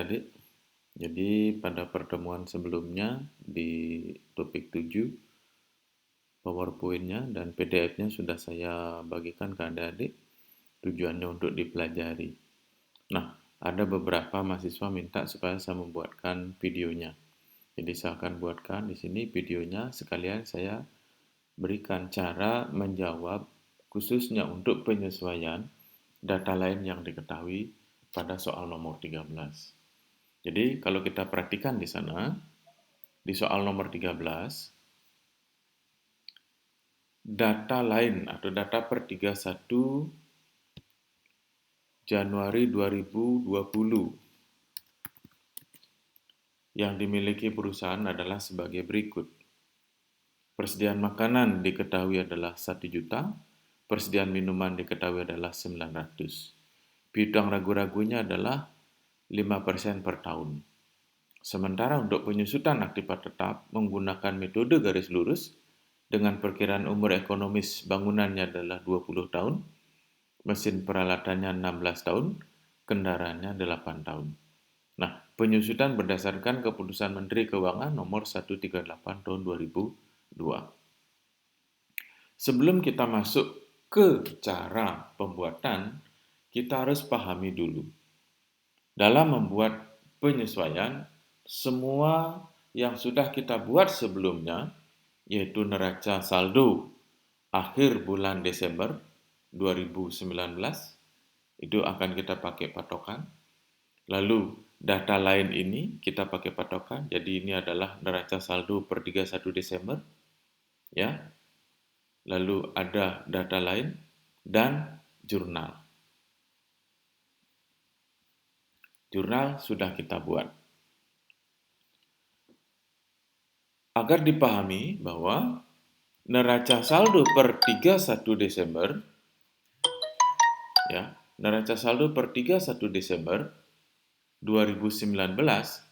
Adik, jadi pada pertemuan sebelumnya di topik 7, PowerPoint-nya dan PDF-nya sudah saya bagikan ke adik-adik, tujuannya untuk dipelajari. Nah, ada beberapa mahasiswa minta supaya saya membuatkan videonya. Jadi saya akan buatkan di sini videonya, sekalian saya berikan cara menjawab khususnya untuk penyesuaian data lain yang diketahui pada soal nomor 13. Jadi kalau kita perhatikan di sana, di soal nomor 13, data lain atau data per 31 Januari 2020 yang dimiliki perusahaan adalah sebagai berikut. Persediaan makanan diketahui adalah 1 juta, persediaan minuman diketahui adalah 900. Piutang ragu-ragunya adalah 5% per tahun. Sementara untuk penyusutan aktiva tetap menggunakan metode garis lurus dengan perkiraan umur ekonomis bangunannya adalah 20 tahun, mesin peralatannya 16 tahun, kendaraannya 8 tahun. Nah, penyusutan berdasarkan keputusan Menteri Keuangan nomor 138 tahun 2002. Sebelum kita masuk ke cara pembuatan, kita harus pahami dulu. Dalam membuat penyesuaian, semua yang sudah kita buat sebelumnya, yaitu neraca saldo akhir bulan Desember 2019, itu akan kita pakai patokan. Lalu data lain ini kita pakai patokan, jadi ini adalah neraca saldo per 31 Desember, ya. Lalu ada data lain dan jurnal. Jurnal sudah kita buat. Agar dipahami bahwa neraca saldo per 31 Desember, ya, neraca saldo per 31 Desember 2019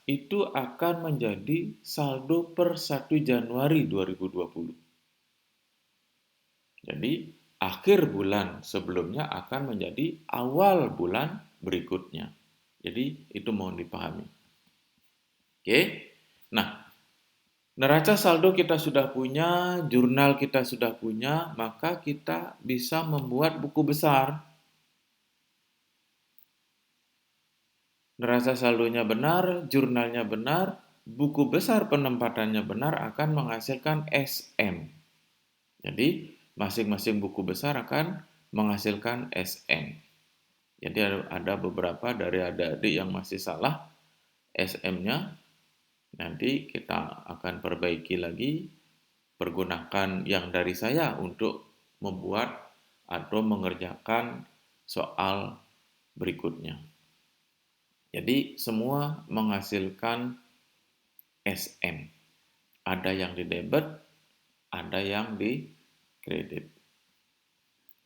itu akan menjadi saldo per 1 Januari 2020. Jadi, akhir bulan sebelumnya akan menjadi awal bulan berikutnya. Jadi, itu mohon dipahami. Oke. Nah, neraca saldo kita sudah punya, jurnal kita sudah punya, maka kita bisa membuat buku besar. Neraca saldonya benar, jurnalnya benar, buku besar penempatannya benar akan menghasilkan SM. Jadi, masing-masing buku besar akan menghasilkan SM. Jadi ada beberapa dari adik-adik yang masih salah SM-nya. Nanti kita akan perbaiki lagi, pergunakan yang dari saya untuk membuat atau mengerjakan soal berikutnya. Jadi semua menghasilkan SM. Ada yang di debit, ada yang di kredit.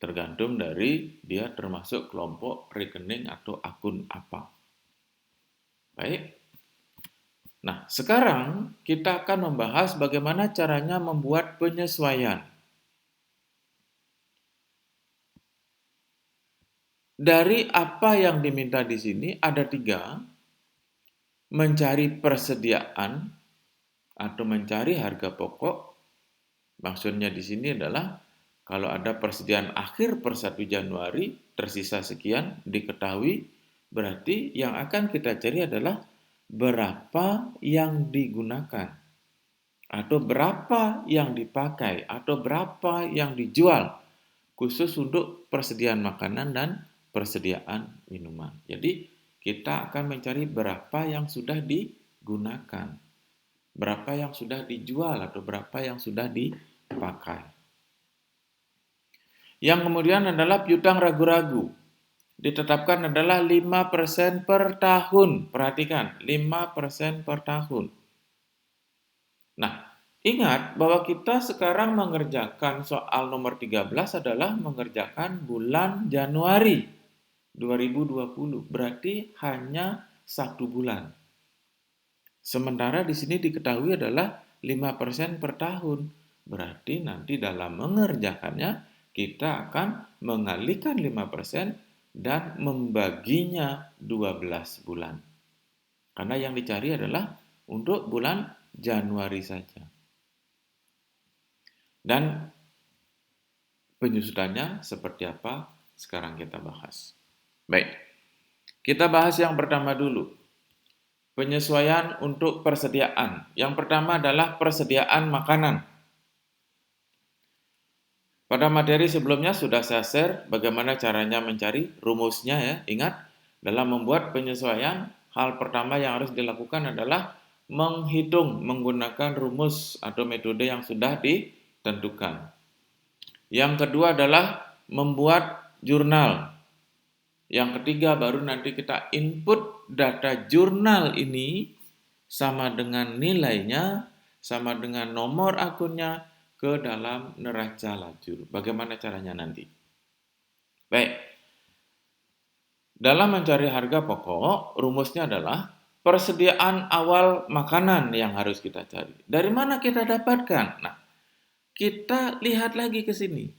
Tergantung dari dia termasuk kelompok rekening atau akun apa. Baik. Nah, sekarang kita akan membahas bagaimana caranya membuat penyesuaian. Dari apa yang diminta di sini ada 3, mencari persediaan atau mencari harga pokok. Maksudnya di sini adalah kalau ada persediaan akhir per 1 Januari tersisa sekian diketahui, berarti yang akan kita cari adalah berapa yang digunakan atau berapa yang dipakai atau berapa yang dijual khusus untuk persediaan makanan dan persediaan minuman. Jadi kita akan mencari berapa yang sudah digunakan, berapa yang sudah dijual atau berapa yang sudah dipakai. Yang kemudian adalah piutang ragu-ragu. Ditetapkan adalah 5% per tahun. Perhatikan, 5% per tahun. Nah, ingat bahwa kita sekarang mengerjakan soal nomor 13 adalah mengerjakan bulan Januari 2020. Berarti hanya 1 bulan. Sementara di sini diketahui adalah 5% per tahun. Berarti nanti dalam mengerjakannya kita akan mengalihkan 5% dan membaginya 12 bulan. Karena yang dicari adalah untuk bulan Januari saja. Dan penyusutannya seperti apa? Sekarang kita bahas. Baik, kita bahas yang pertama dulu. Penyesuaian untuk persediaan. Yang pertama adalah persediaan makanan. Pada materi sebelumnya sudah saya share bagaimana caranya mencari rumusnya ya. Ingat, dalam membuat penyesuaian, hal pertama yang harus dilakukan adalah menghitung menggunakan rumus atau metode yang sudah ditentukan. Yang kedua adalah membuat jurnal. Yang ketiga baru nanti kita input data jurnal ini sama dengan nilainya, sama dengan nomor akunnya ke dalam neraca lajur. Bagaimana caranya nanti? Baik, dalam mencari harga pokok, rumusnya adalah persediaan awal makanan yang harus kita cari. Dari mana kita dapatkan? Nah, kita lihat lagi ke sini.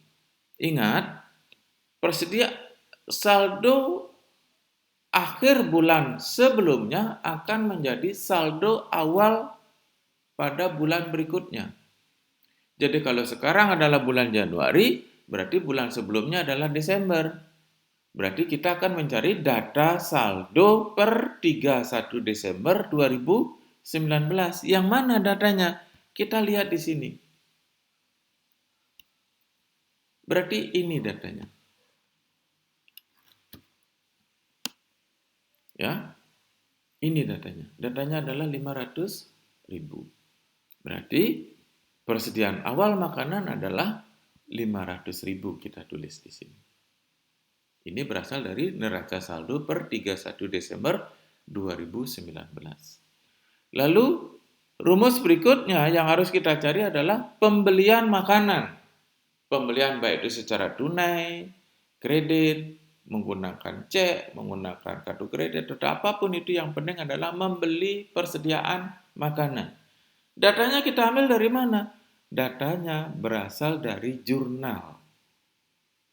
Ingat, saldo akhir bulan sebelumnya akan menjadi saldo awal pada bulan berikutnya. Jadi kalau sekarang adalah bulan Januari, berarti bulan sebelumnya adalah Desember. Berarti kita akan mencari data saldo per 31 Desember 2019. Yang mana datanya? Kita lihat di sini. Berarti ini datanya. Ya, ini datanya. Datanya adalah 500.000. Berarti persediaan awal makanan adalah 500.000 kita tulis di sini. Ini berasal dari neraca saldo per 31 Desember 2019. Lalu rumus berikutnya yang harus kita cari adalah pembelian makanan. Pembelian baik itu secara tunai, kredit, menggunakan cek, menggunakan kartu kredit, atau apapun itu yang penting adalah membeli persediaan makanan. Datanya kita ambil dari mana? Datanya berasal dari jurnal.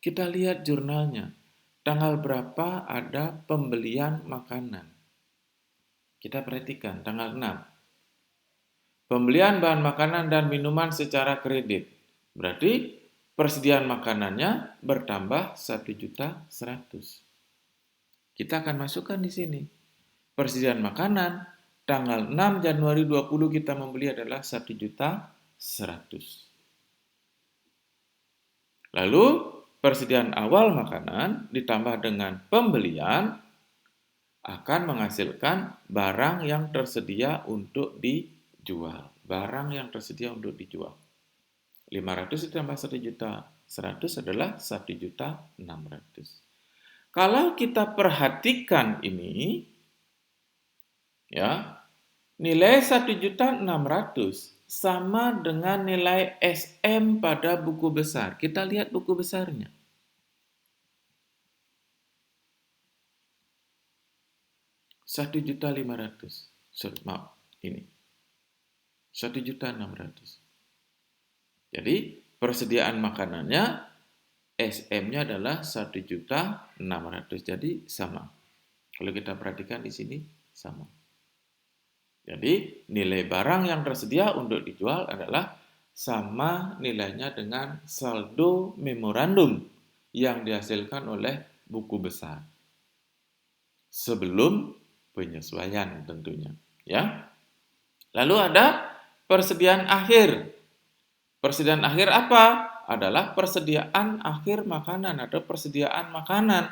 Kita lihat jurnalnya. Tanggal berapa ada pembelian makanan? Kita perhatikan tanggal 6. Pembelian bahan makanan dan minuman secara kredit. Berarti persediaan makanannya bertambah 1.100.000. Kita akan masukkan di sini. Persediaan makanan tanggal 6 Januari 20 kita membeli adalah 1.100.000. Lalu persediaan awal makanan ditambah dengan pembelian akan menghasilkan barang yang tersedia untuk dijual. Barang yang tersedia untuk dijual. 500 ditambah 1.100.000 adalah 1.600.000. Kalau kita perhatikan ini, ya, nilai 1.600.000 sama dengan nilai SM pada buku besar. Kita lihat buku besarnya. Rp1.500.000. Maaf, ini. 1.600.000. Jadi persediaan makanannya SM-nya adalah 1.600.000. Jadi sama. Kalau kita perhatikan di sini sama. Jadi nilai barang yang tersedia untuk dijual adalah sama nilainya dengan saldo memorandum yang dihasilkan oleh buku besar. Sebelum penyesuaian tentunya, ya. Lalu ada persediaan akhir. Persediaan akhir apa? Adalah persediaan akhir makanan atau persediaan makanan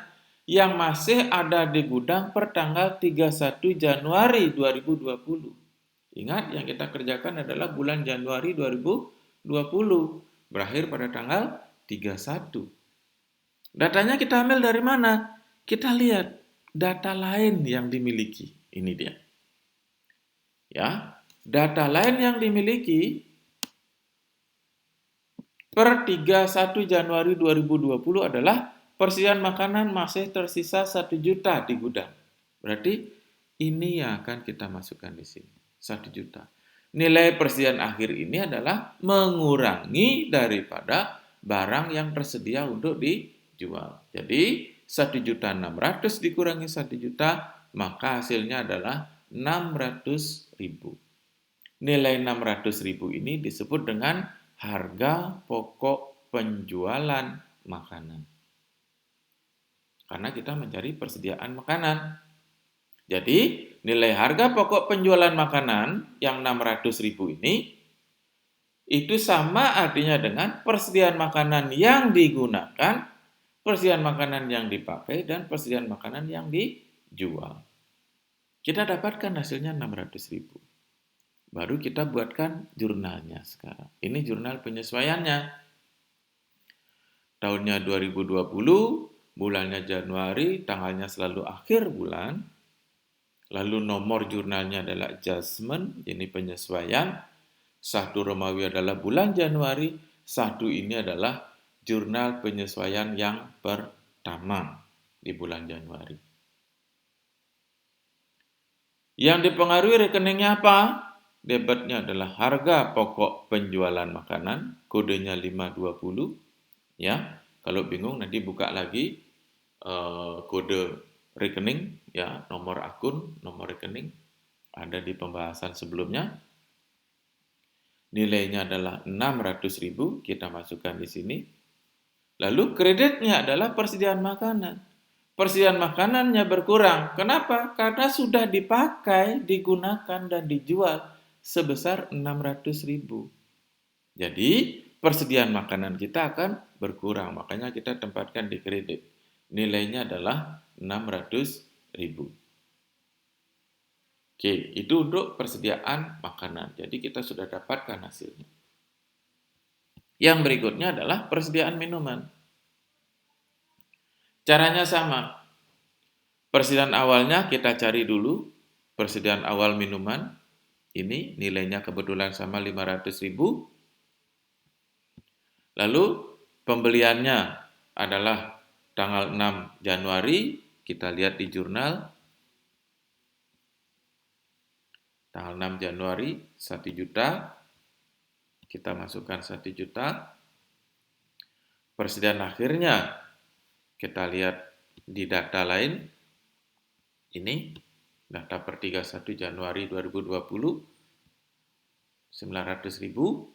yang masih ada di gudang per tanggal 31 Januari 2020. Ingat, yang kita kerjakan adalah bulan Januari 2020, berakhir pada tanggal 31. Datanya kita ambil dari mana? Kita lihat data lain yang dimiliki. Ini dia. Ya, data lain yang dimiliki per 31 Januari 2020 adalah persediaan makanan masih tersisa 1 juta di gudang. Berarti ini yang akan kita masukkan di sini, 1 juta. Nilai persediaan akhir ini adalah mengurangi daripada barang yang tersedia untuk dijual. Jadi 1.600.000 dikurangi 1 juta, maka hasilnya adalah 600.000. Nilai 600.000 ini disebut dengan harga pokok penjualan makanan. Karena kita mencari persediaan makanan. Jadi, nilai harga pokok penjualan makanan yang 600.000 ini itu sama artinya dengan persediaan makanan yang digunakan, persediaan makanan yang dipakai, dan persediaan makanan yang dijual. Kita dapatkan hasilnya 600.000. Baru kita buatkan jurnalnya sekarang. Ini jurnal penyesuaiannya. Tahunnya 2020, bulannya Januari, tanggalnya selalu akhir bulan. Lalu nomor jurnalnya adalah adjustment, ini penyesuaian. 1 Romawi adalah bulan Januari, 1 ini adalah jurnal penyesuaian yang pertama di bulan Januari. Yang dipengaruhi rekeningnya apa? Debitnya adalah harga pokok penjualan makanan, kodenya 520. Ya, kalau bingung nanti buka lagi kode rekening, ya, nomor akun, nomor rekening ada di pembahasan sebelumnya. Nilainya adalah 600.000, kita masukkan di sini. Lalu kreditnya adalah persediaan makanan. Persediaan makanannya berkurang. Kenapa? Karena sudah dipakai, digunakan, dan dijual sebesar 600.000. Jadi, persediaan makanan kita akan berkurang. Makanya kita tempatkan di kredit. Nilainya adalah 600.000. Oke, itu untuk persediaan makanan. Jadi kita sudah dapatkan hasilnya. Yang berikutnya adalah persediaan minuman. Caranya sama. Persediaan awalnya kita cari dulu. Persediaan awal minuman. Ini nilainya kebetulan sama 500.000. Lalu pembeliannya adalah tanggal 6 Januari. Kita lihat di jurnal. Tanggal 6 Januari, 1 juta. Kita masukkan 1 juta. Persediaan akhirnya, kita lihat di data lain. Ini, data per 31 Januari 2020, 900.000.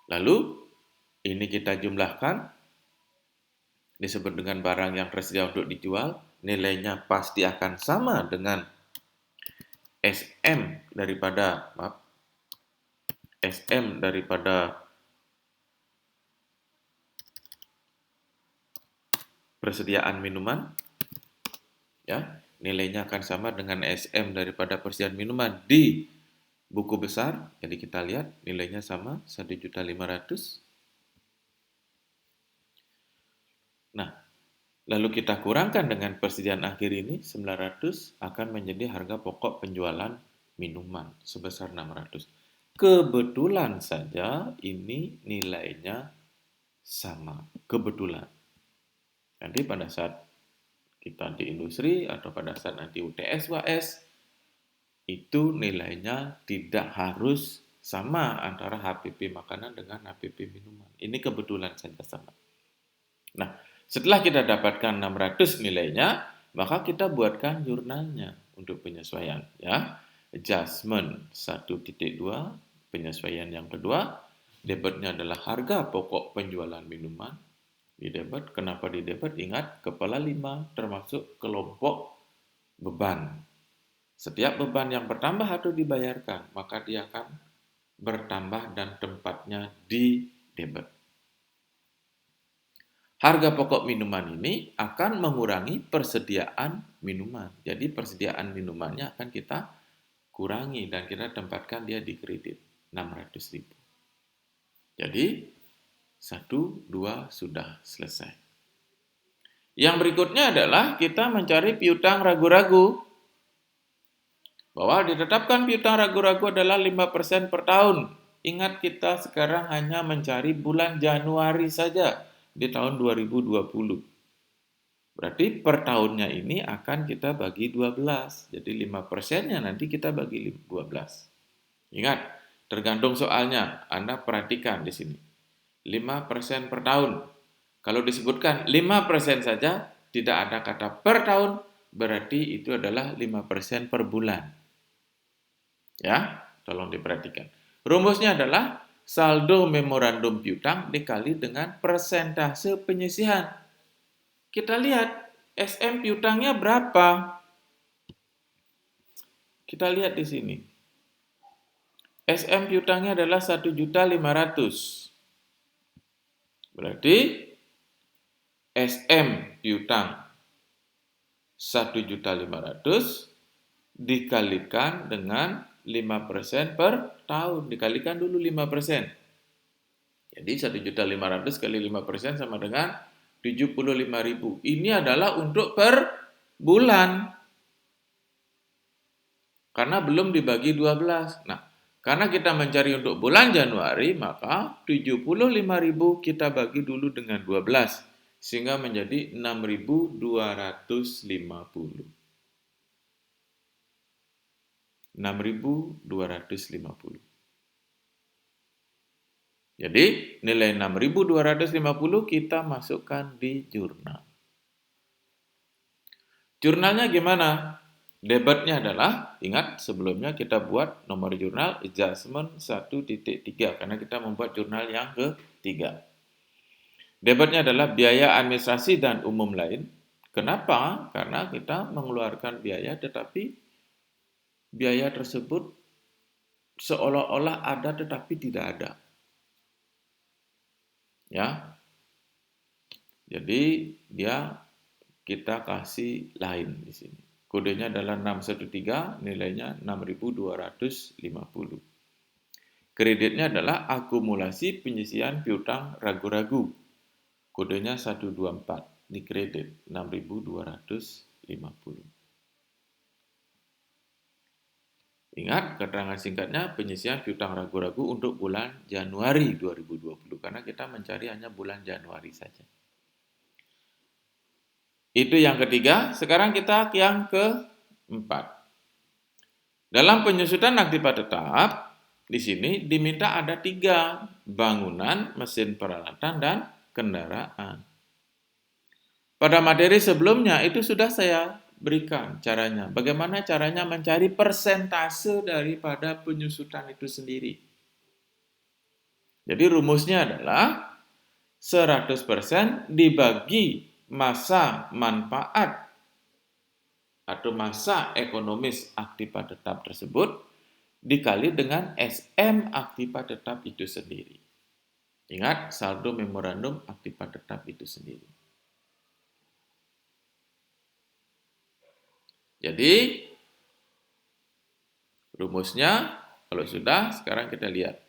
Lalu, ini kita jumlahkan, disebut dengan barang yang tersedia untuk dijual, nilainya pasti akan sama dengan SM daripada persediaan minuman, ya, nilainya akan sama dengan SM daripada persediaan minuman di buku besar. Jadi kita lihat nilainya sama 1.500.000. Nah, lalu kita kurangkan dengan persediaan akhir ini 900 akan menjadi harga pokok penjualan minuman sebesar 600. Kebetulan saja ini nilainya sama, kebetulan. Nanti pada saat kita di industri atau pada saat nanti UTS UAS itu nilainya tidak harus sama antara HPP makanan dengan HPP minuman. Ini kebetulan saja sama. Nah, setelah kita dapatkan 600 nilainya, maka kita buatkan jurnalnya untuk penyesuaian, ya. Adjustment 1.2, penyesuaian yang kedua, debitnya adalah harga pokok penjualan minuman. Di debit, kenapa di debit? Ingat, kepala 5 termasuk kelompok beban. Setiap beban yang bertambah atau dibayarkan, maka dia akan bertambah dan tempatnya di debit. Harga pokok minuman ini akan mengurangi persediaan minuman. Jadi persediaan minumannya akan kita kurangi dan kita tempatkan dia di kredit 600.000. Jadi 1, 2 sudah selesai. Yang berikutnya adalah kita mencari piutang ragu-ragu. Bahwa ditetapkan piutang ragu-ragu adalah 5% per tahun. Ingat, kita sekarang hanya mencari bulan Januari saja di tahun 2020. Berarti per tahunnya ini akan kita bagi 12. Jadi 5%-nya nanti kita bagi 12. Ingat, Tergantung soalnya, Anda perhatikan di sini. 5% per tahun. Kalau disebutkan 5% saja, tidak ada kata per tahun, berarti itu adalah 5% per bulan. Ya, tolong diperhatikan. Rumusnya adalah saldo memorandum piutang dikali dengan persentase penyisihan. Kita lihat SM piutangnya berapa. Kita lihat di sini. SM piutangnya adalah 1.500.000. Berarti SM piutang 1.500.000 dikalikan dengan 5% per tahun. Dikalikan dulu 5%. Jadi 1.500.000 kali 5% sama dengan 75.000. Ini adalah untuk per bulan. Karena belum dibagi 12. Nah, karena kita mencari untuk bulan Januari, maka 75.000 kita bagi dulu dengan 12. Sehingga menjadi 6.250. 6.250. Jadi nilai 6.250 kita masukkan di jurnal. Jurnalnya gimana? Debitnya adalah, ingat sebelumnya kita buat nomor jurnal adjustment 1.3 karena kita membuat jurnal yang ketiga. Debitnya adalah biaya administrasi dan umum lain. Kenapa? Karena kita mengeluarkan biaya tetapi biaya tersebut seolah-olah ada tetapi tidak ada. Ya. Jadi kita kasih lain di sini. Kodenya adalah 613, nilainya 6.250. Kreditnya adalah akumulasi penyisihan piutang ragu-ragu. Kodenya 124, di kredit 6.250. Ingat, keterangan singkatnya penyisihan piutang ragu-ragu untuk bulan Januari 2020, karena kita mencari hanya bulan Januari saja. Itu yang ketiga, sekarang kita yang keempat. Dalam penyusutan aktiva tetap, di sini diminta ada 3, bangunan, mesin peralatan, dan kendaraan. Pada materi sebelumnya itu sudah saya berikan caranya. Bagaimana caranya mencari persentase daripada penyusutan itu sendiri. Jadi rumusnya adalah 100% dibagi masa manfaat atau masa ekonomis aktiva tetap tersebut dikali dengan SM aktiva tetap itu sendiri. Ingat, saldo memorandum aktiva tetap itu sendiri. Jadi, rumusnya kalau sudah, sekarang kita lihat.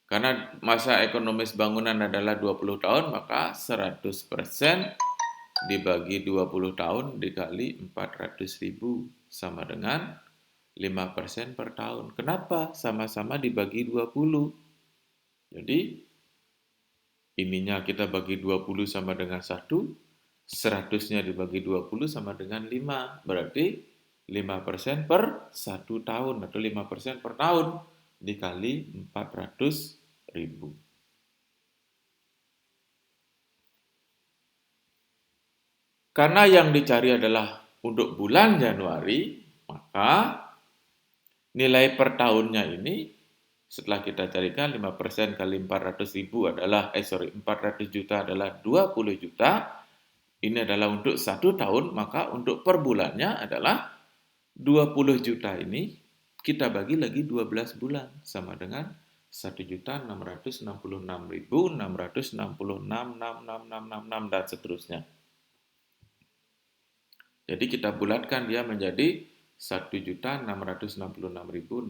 Karena masa ekonomis bangunan adalah 20 tahun, maka 100% dibagi 20 tahun dikali 400.000 sama dengan 5% per tahun. Kenapa? Sama-sama dibagi 20. Jadi, ininya kita bagi 20 sama dengan 1, 100-nya dibagi 20 sama dengan 5. Berarti 5% per 1 tahun atau 5% per tahun dikali 400.000. Karena yang dicari adalah untuk bulan Januari, maka nilai per tahunnya ini setelah kita carikan 5% kali 400.000 adalah 400 juta adalah 20 juta. Ini adalah untuk 1 tahun, maka untuk per bulannya adalah 20 juta ini kita bagi lagi 12 bulan sama dengan 1.666.666 dan seterusnya. Jadi kita bulatkan dia menjadi 1.666.667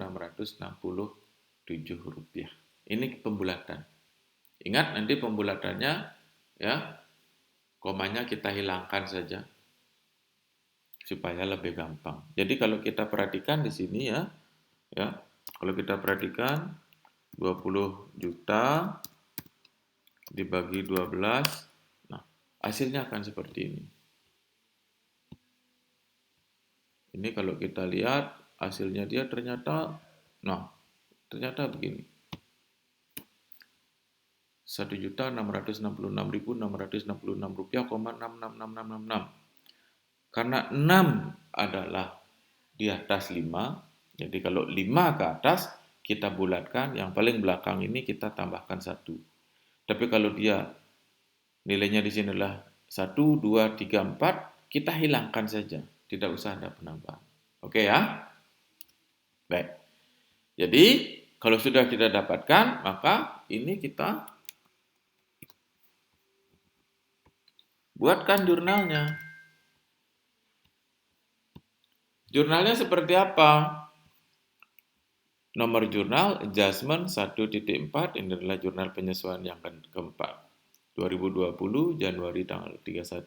rupiah. Ini pembulatan. Ingat nanti pembulatannya ya, komanya kita hilangkan saja supaya lebih gampang. Jadi kalau kita perhatikan di sini ya, kalau kita perhatikan 20 juta dibagi 12, nah hasilnya akan seperti ini. Ini kalau kita lihat hasilnya dia ternyata begini. Rp1.666.666,666. Karena 6 adalah di atas 5, jadi kalau 5 ke atas, kita bulatkan, yang paling belakang ini kita tambahkan 1. Tapi kalau dia nilainya di sini adalah 1, 2, 3, 4, kita hilangkan saja. Tidak usah ada penambahan. Oke ya? Baik. Jadi, kalau sudah kita dapatkan, maka ini kita buatkan jurnalnya. Jurnalnya seperti apa? Nomor jurnal adjustment 1.4, ini adalah jurnal penyesuaian yang keempat. 2020 Januari tanggal 31.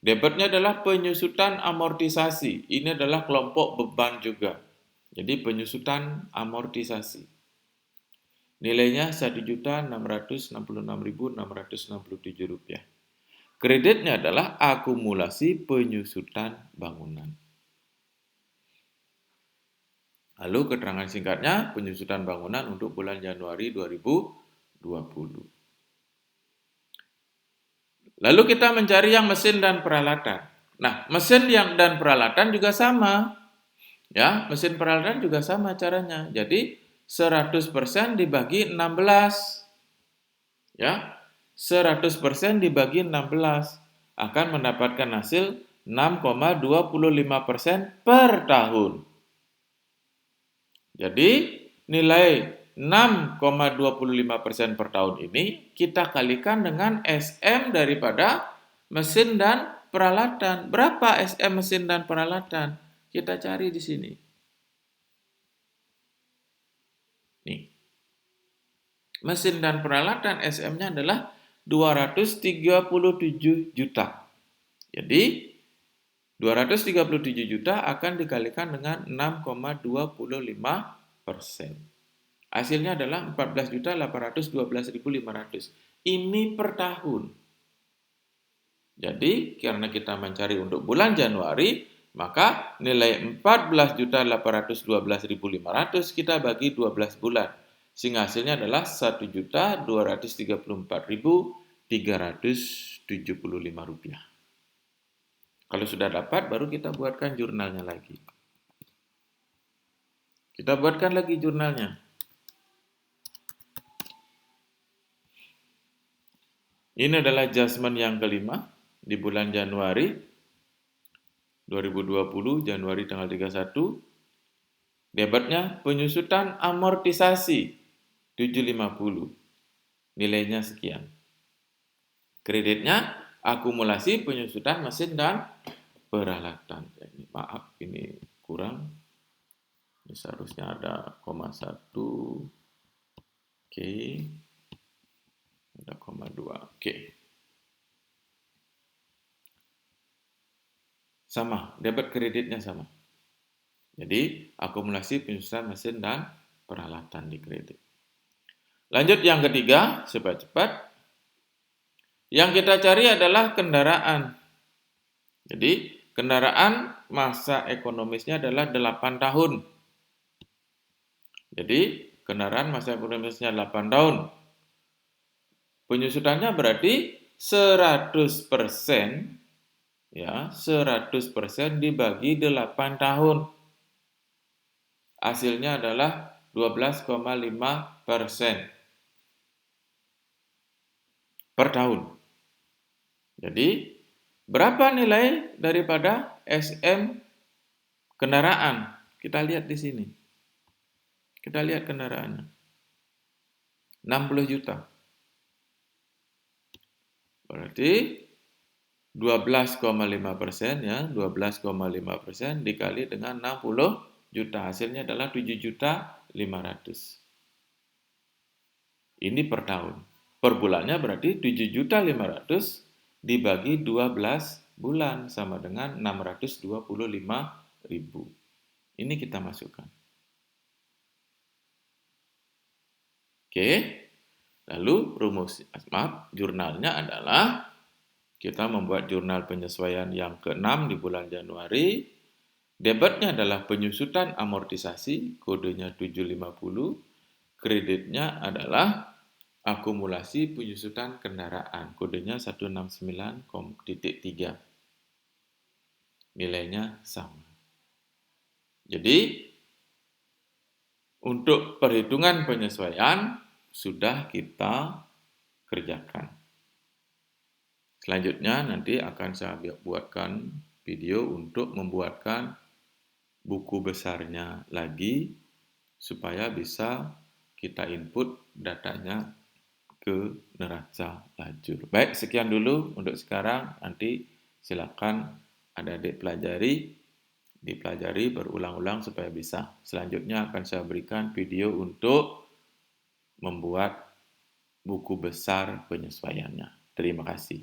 Debitnya adalah penyusutan amortisasi. Ini adalah kelompok beban juga. Jadi penyusutan amortisasi. Nilainya Rp1.666.667. Kreditnya adalah akumulasi penyusutan bangunan. Lalu keterangan singkatnya penyusutan bangunan untuk bulan Januari 2020. Lalu kita mencari yang mesin dan peralatan. Nah, mesin dan peralatan juga sama. Ya, mesin peralatan juga sama caranya. Jadi 100% dibagi 16. Ya. 100% dibagi 16 akan mendapatkan hasil 6,25% per tahun. Jadi, nilai 6,25% per tahun ini kita kalikan dengan SM daripada mesin dan peralatan. Berapa SM mesin dan peralatan? Kita cari di sini. Nih. Mesin dan peralatan SM-nya adalah 237 juta. Jadi, 237 juta akan dikalikan dengan 6,25%. Hasilnya adalah 14.812.500. Ini per tahun. Jadi, karena kita mencari untuk bulan Januari, maka nilai 14.812.500 kita bagi 12 bulan. Sehingga hasilnya adalah Rp1.234.375. Kalau sudah dapat, baru kita buatkan jurnalnya lagi. Kita buatkan lagi jurnalnya. Ini adalah adjustment yang kelima di bulan Januari 2020, Januari tanggal 31. Debitnya penyusutan amortisasi 750. Nilainya sekian. Kreditnya akumulasi penyusutan mesin dan peralatan. Maaf, ini kurang. Ini seharusnya ada 1. Oke. Ada 2. Oke. Sama, debit kreditnya sama. Jadi, akumulasi penyusutan mesin dan peralatan di kredit. Lanjut yang ketiga, cepat-cepat. Yang kita cari adalah kendaraan. Jadi, kendaraan masa ekonomisnya adalah 8 tahun. Jadi, kendaraan masa ekonomisnya 8 tahun. Penyusutannya berarti 100%, ya, 100% dibagi 8 tahun. Hasilnya adalah 12,5% per tahun. Jadi, berapa nilai daripada SM kendaraan? Kita lihat di sini. Kita lihat kendaraannya. 60 juta. Berarti 12,5% ya, 12,5% dikali dengan 60 juta. Hasilnya adalah 7.500.000. Ini per tahun. Per bulannya berarti 7.500.000 dibagi 12 bulan sama dengan 625.000. Ini kita masukkan. Oke. Lalu jurnalnya adalah kita membuat jurnal penyesuaian yang ke-6 di bulan Januari. Debitnya adalah penyusutan amortisasi, kodenya 750. Kreditnya adalah akumulasi penyusutan kendaraan. Kodenya 169,3. Nilainya sama. Jadi, untuk perhitungan penyesuaian sudah kita kerjakan. Selanjutnya nanti akan saya buatkan video untuk membuatkan buku besarnya lagi supaya bisa kita input datanya ke neraca lajur. Baik, sekian dulu untuk sekarang. Nanti silakan adik-adik dipelajari berulang-ulang supaya bisa. Selanjutnya akan saya berikan video untuk membuat buku besar penyesuaiannya. Terima kasih.